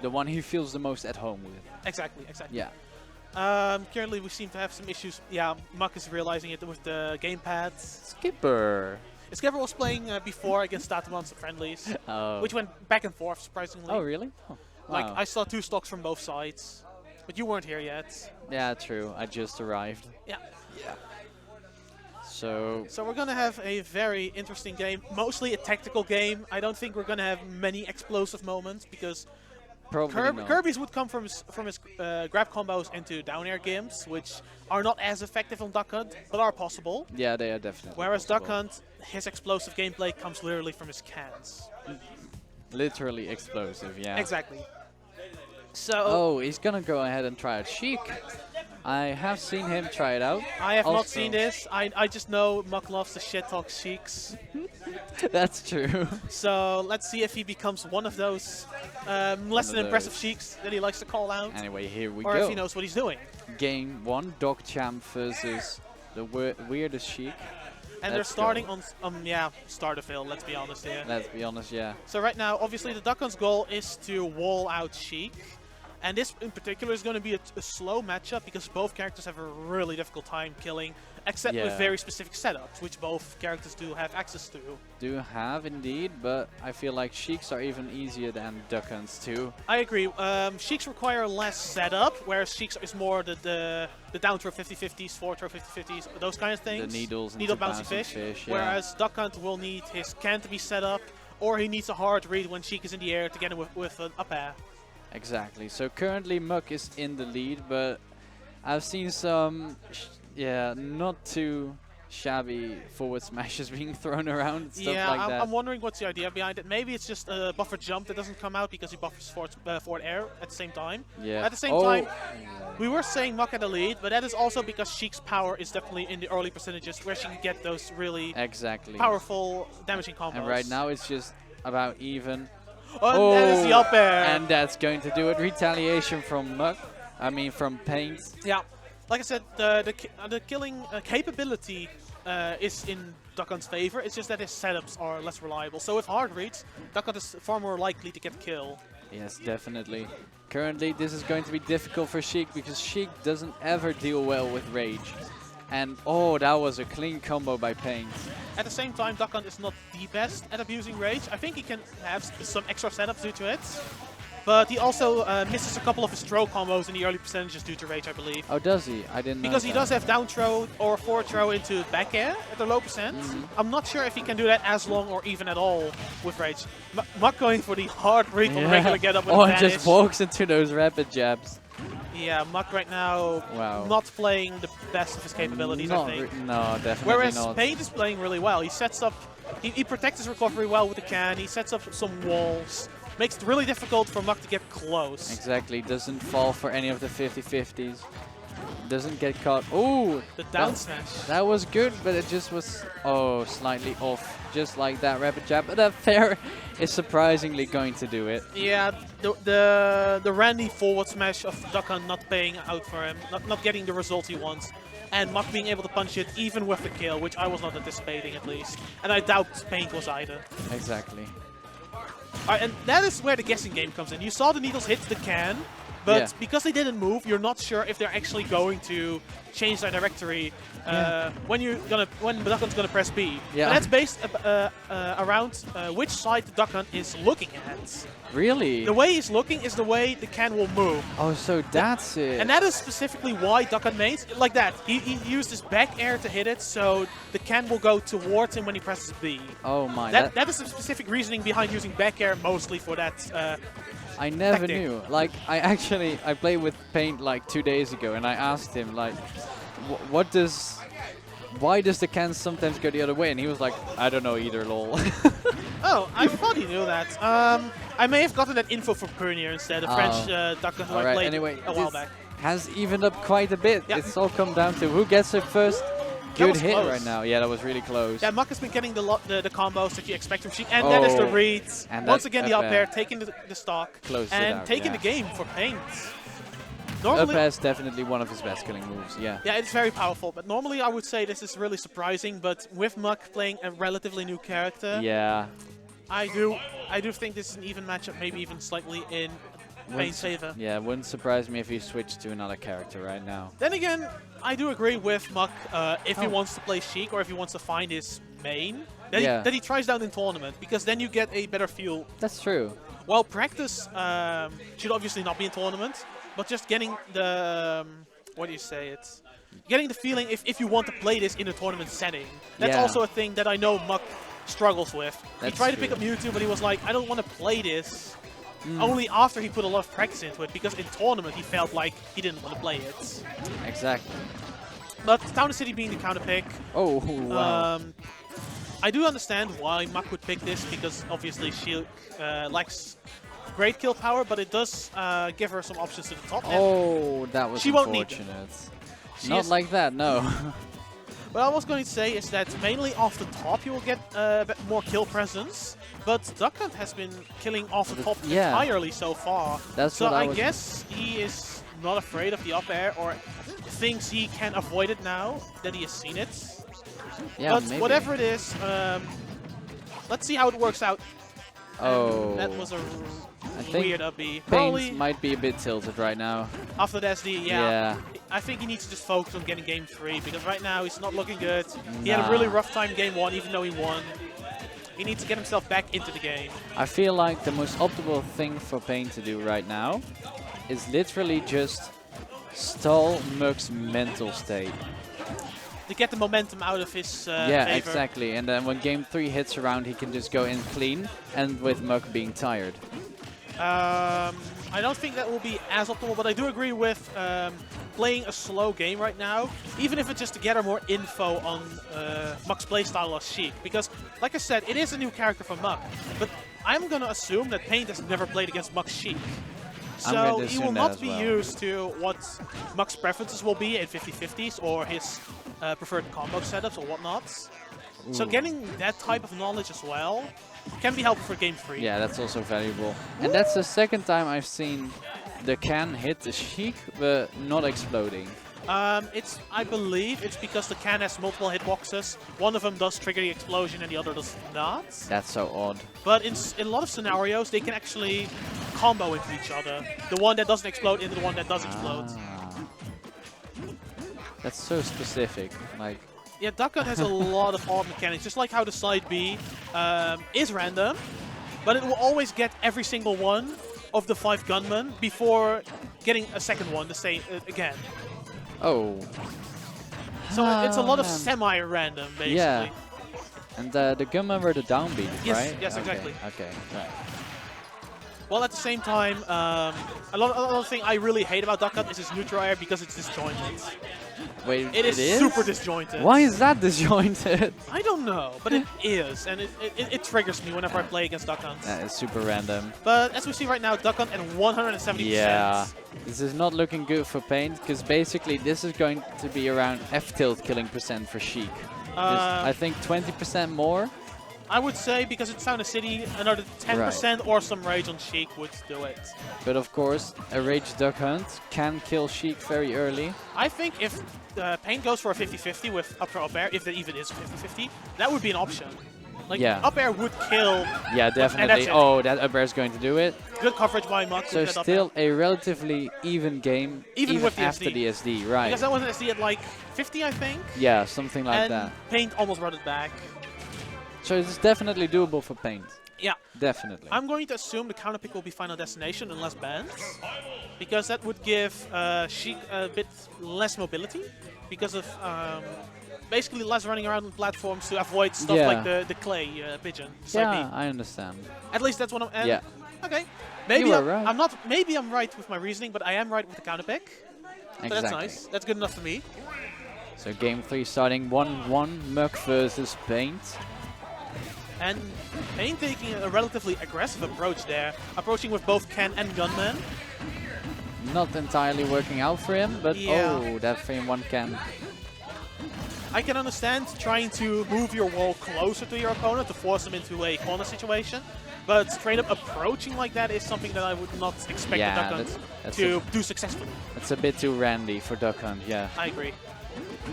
the one he feels the most at home with. Exactly, exactly. Yeah. Currently, we seem to have some issues. Yeah, Muck is realizing it with the gamepad. Skipper. Skipper was playing before against Tatamans friendlies, which went back and forth, surprisingly. Oh, really? Oh, Like, wow. I saw 2 stocks from both sides, but you weren't here yet. Yeah, true. I just arrived. Yeah. Yeah. So we're going to have a very interesting game, mostly a tactical game. I don't think we're going to have many explosive moments because probably not. Kirby's would come from his grab combos into down air gimps, which are not as effective on Duck Hunt, but are possible. Yeah, they are definitely. Whereas possible. Duck Hunt, his explosive gameplay comes literally from his cans. Literally explosive, yeah. Exactly. So. Oh, he's gonna go ahead and try out Sheik. I have seen him try it out. I have also not seen this. I just know Muck loves to shit talk Sheiks. That's true. So let's see if he becomes one of those less than impressive Sheiks that he likes to call out. Anyway, here we or go. if he knows what he's doing. Game 1, Dog Champ versus the weirdest Sheik. And they're starting on Starterville, let's be honest here. Let's be honest, yeah. So right now, obviously the Duck Hunt's goal is to wall out Sheik. And this in particular is going to be a slow matchup because both characters have a really difficult time killing, except with very specific setups, which both characters do have access to. Do have indeed, but I feel like Sheiks are even easier than Duck Hunts too. I agree. Sheiks require less setup, whereas Sheiks is more the down throw 50-50s, forward throw 50-50s, those kind of things. The needles, needle bouncy fish. Yeah. Whereas Duck Hunt will need his can to be set up, or he needs a hard read when Sheik is in the air to get him with an up air. Exactly. So currently Muck is in the lead, but I've seen some, not too shabby forward smashes being thrown around and stuff like that. I'm wondering what's the idea behind it. Maybe it's just a buffer jump that doesn't come out because he buffers forward air at the same time. Yeah. At the same time, we were saying Muck had the lead, but that is also because Sheik's power is definitely in the early percentages where she can get those really powerful damaging combos. And right now it's just about even. Oh, that is the up air. And that's going to do it. Retaliation from Muck. I mean, from Paint. Yeah. Like I said, the killing capability is in Duck Hunt's favor. It's just that his setups are less reliable. So with hard reads, Duck Hunt is far more likely to get kill. Yes, definitely. Currently, this is going to be difficult for Sheik because Sheik doesn't ever deal well with rage. And oh, that was a clean combo by Paint. At the same time, Duck Hunt is not the best at abusing rage. I think he can have some extra setups due to it. But he also misses a couple of his throw combos in the early percentages due to rage, I believe. Oh, does he? I didn't know Because he does have down throw or forward throw into back air at a low percent. I'm not sure if he can do that as long or even at all with rage. Muck going for the hard read on the regular get up with and just walks into those rapid jabs. Yeah, Muck right now not playing the best of his capabilities, I think. No, definitely Whereas not. Paint is playing really well. He sets up, he protects his recovery well with the can. He sets up some walls. Makes it really difficult for Muck to get close. Exactly. Doesn't fall for any of the 50-50s. Doesn't get caught. Oh! The down smash. That was good, but it just was, slightly off. Just like that rapid jab. But that fair is surprisingly going to do it. Yeah, the Randy forward smash of Duck Hunt not paying out for him. Not getting the result he wants. And Muck being able to punch it even with the kill, which I was not anticipating at least. And I doubt Paint was either. Exactly. Alright, and that is where the guessing game comes in. You saw the needles hit the can, but because they didn't move, you're not sure if they're actually going to change their directory when Duck Hunt's gonna press B. Yeah. But that's based around which side the Duck Hunt is looking at. Really? The way he's looking is the way the can will move. Oh, so that's it. And that is specifically why Duck Hunt made like that. He used his back air to hit it, so the can will go towards him when he presses B. Oh my. That is the specific reasoning behind using back air mostly for that. I never knew. Like, I played with Paint like 2 days ago, and I asked him like, why does the can sometimes go the other way? And he was like, I don't know either, lol. Oh, I thought he knew that. I may have gotten that info from Pernier instead, a French Duck Hunt who I played a while back. Has evened up quite a bit. Yeah. It's all come down to who gets the first good hit right now. Yeah, that was really close. Yeah, Muck has been getting the combos that you expect from Sheik, and that is the reads. And once again, the up air, taking the stock, and taking the game for Paint. Normally, up air is definitely one of his best killing moves, yeah. Yeah, it's very powerful, but normally I would say this is really surprising, but with Muck playing a relatively new character, yeah, I do think this is an even matchup, maybe even slightly in Pain's favor. Yeah, wouldn't surprise me if he switched to another character right now. Then again, I do agree with Muck if he wants to play Sheik or if he wants to find his main, that he tries down in tournament, because then you get a better feel. That's true. Well, practice should obviously not be in tournament, but just getting the, what do you say, it's getting the feeling if you want to play this in a tournament setting. That's also a thing that I know Muck struggles with. He tried to pick up Mewtwo, but he was like, I don't want to play this. Only after he put a lot of practice into it, because in tournament he felt like he didn't want to play it. Exactly. But Town and City being the counter pick, oh, wow. I do understand why Muck would pick this, because obviously she lacks great kill power, but it does give her some options to the top. Oh, that was she unfortunate. Won't need them. Not like that, no. What I was going to say is that mainly off the top you will get a bit more kill presence, but Duck Hunt has been killing off the top entirely so far. That's so what I guess he is not afraid of the up air, or thinks he can avoid it now that he has seen it. Yeah, but maybe. whatever it is, let's see how it works out. Oh, that was a weird up B. Probably might be a bit tilted right now. After the SD, yeah. I think he needs to just focus on getting game 3, because right now he's not looking good. He had a really rough time in game 1, even though he won. He needs to get himself back into the game. I feel like the most optimal thing for Pain to do right now is literally just stall Muck's mental state. To get the momentum out of his yeah, favor. Exactly. And then when game 3 hits around, he can just go in clean, and with Muck being tired. I don't think that will be as optimal, but I do agree with playing a slow game right now, even if it's just to gather more info on Muck's playstyle as Sheik. Because, like I said, it is a new character for Muck, but I'm going to assume that Pain has never played against Muck's Sheik. So he will not be used to what Muck's preferences will be in 50-50s or his preferred combo setups or whatnot. Ooh. So getting that type of knowledge as well can be helpful for game 3. Yeah, that's also valuable. And that's the second time I've seen the can hit the Sheik, but not exploding. I believe it's because the can has multiple hitboxes. One of them does trigger the explosion and the other does not. That's so odd. But in a lot of scenarios, they can actually combo into each other. The one that doesn't explode into the one that does explode. That's so specific. Like. Yeah, Duck Hunt has a lot of odd mechanics, just like how the side B is random, but it will always get every single one of the 5 gunmen before getting a second one the same again. Oh. So it's a lot of semi-random, basically. Yeah. And the gunmen were the down B, right? Yes, exactly. Okay, right. Well, at the same time, another thing I really hate about Duck Hunt is his neutral air, because it's disjointed. Wait, it is super disjointed. Why is that disjointed? I don't know, but it is, and it triggers me whenever I play against Duck Hunt. That is super random. But as we see right now, Duck Hunt at 170%. Yeah, this is not looking good for Pain, because basically this is going to be around F-tilt killing percent for Sheik. I think 20% more. I would say, because it's Town and City, another 10% or some rage on Sheik would do it. But of course, a rage Duck Hunt can kill Sheik very early. I think if Pain goes for a 50-50 with up air, if there even is a 50-50, that would be an option. Like, up air would kill. Yeah, definitely. Oh, that up air is going to do it. Good coverage by Muck. So still a relatively even game, even with after the SD, right? Because that was an SD at like 50, I think. Yeah, something like that. And Pain almost brought it back. So it's definitely doable for Pain. Yeah. Definitely. I'm going to assume the counterpick will be Final Destination unless banned, because that would give Sheik a bit less mobility, because of basically less running around on platforms to avoid stuff like the clay pigeon. Yeah, I understand. At least that's what I'm. Yeah. Okay. Maybe you are right. I'm not. Maybe I'm right with my reasoning, but I am right with the counterpick. Exactly. So that's nice. That's good enough for me. So game 3 starting 1-1, Muck versus Pain. And Pain taking a relatively aggressive approach there, approaching with both Ken and Gunman. Not entirely working out for him, but oh, that frame 1 can. I can understand trying to move your wall closer to your opponent to force them into a corner situation, but straight up approaching like that is something that I would not expect the Duck Hunt to do successfully. That's a bit too randy for Duck Hunt, yeah. I agree.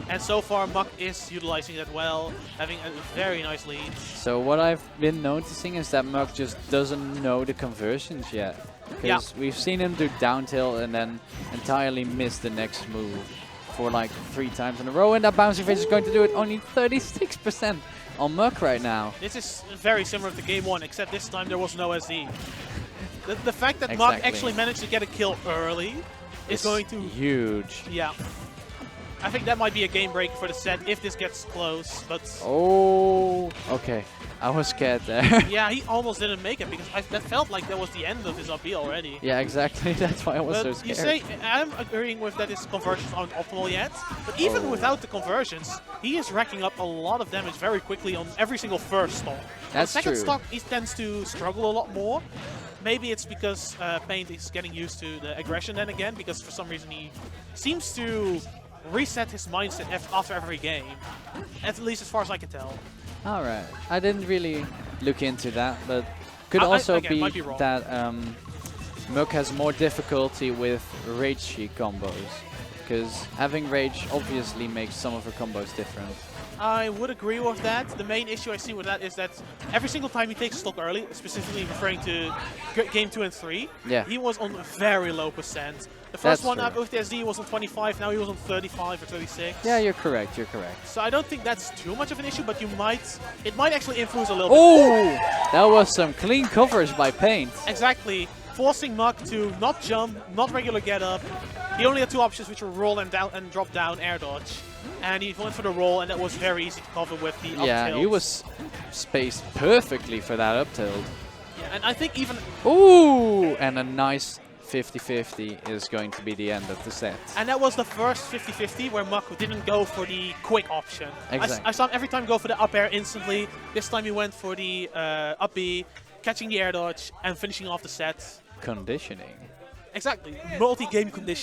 And so far, Muck is utilizing that well, having a very nice lead. So what I've been noticing is that Muck just doesn't know the conversions yet. Because we've seen him do down tilt and then entirely miss the next move for like 3 times in a row. And that bouncing face is going to do it only 36% on Muck right now. This is very similar to game 1, except this time there was no SD. The fact that Muck actually managed to get a kill early is going to... huge. Yeah. I think that might be a game break for the set if this gets close, but... Oh, okay. I was scared there. Yeah, he almost didn't make it because that felt like that was the end of his up B already. Yeah, exactly. That's why I was so scared. You say, I'm agreeing with that his conversions aren't optimal yet, but even without the conversions, he is racking up a lot of damage very quickly on every single first stock. That's on second true. stock, he tends to struggle a lot more. Maybe it's because Paint is getting used to the aggression then again, because for some reason he seems to reset his mindset after every game, at least as far as I can tell. Alright, I didn't really look into that, but could also again, be that Muck has more difficulty with Rage Sheik combos, because having Rage obviously makes some of her combos different. I would agree with that. The main issue I see with that is that every single time he takes stock early, specifically referring to game 2 and 3, he was on very low percent. The first one up with the SD was on 25, now he was on 35 or 36. Yeah, you're correct, you're correct. So I don't think that's too much of an issue, but it might actually influence a little bit. That was some clean coverage by Paint. Exactly. Forcing Muck to not jump, not regular get up. He only had 2 options, which were roll and down and drop down air dodge. And he went for the roll, and that was very easy to cover with the up tilt. Yeah, he was spaced perfectly for that up tilt. Yeah, and I think even... Ooh! And a nice 50-50 is going to be the end of the set. And that was the first 50-50 where Muck didn't go for the quick option. Exactly. I saw him every time go for the up air instantly. This time he went for the up B, catching the air dodge, and finishing off the set. Conditioning. Exactly. Multi-game conditioning.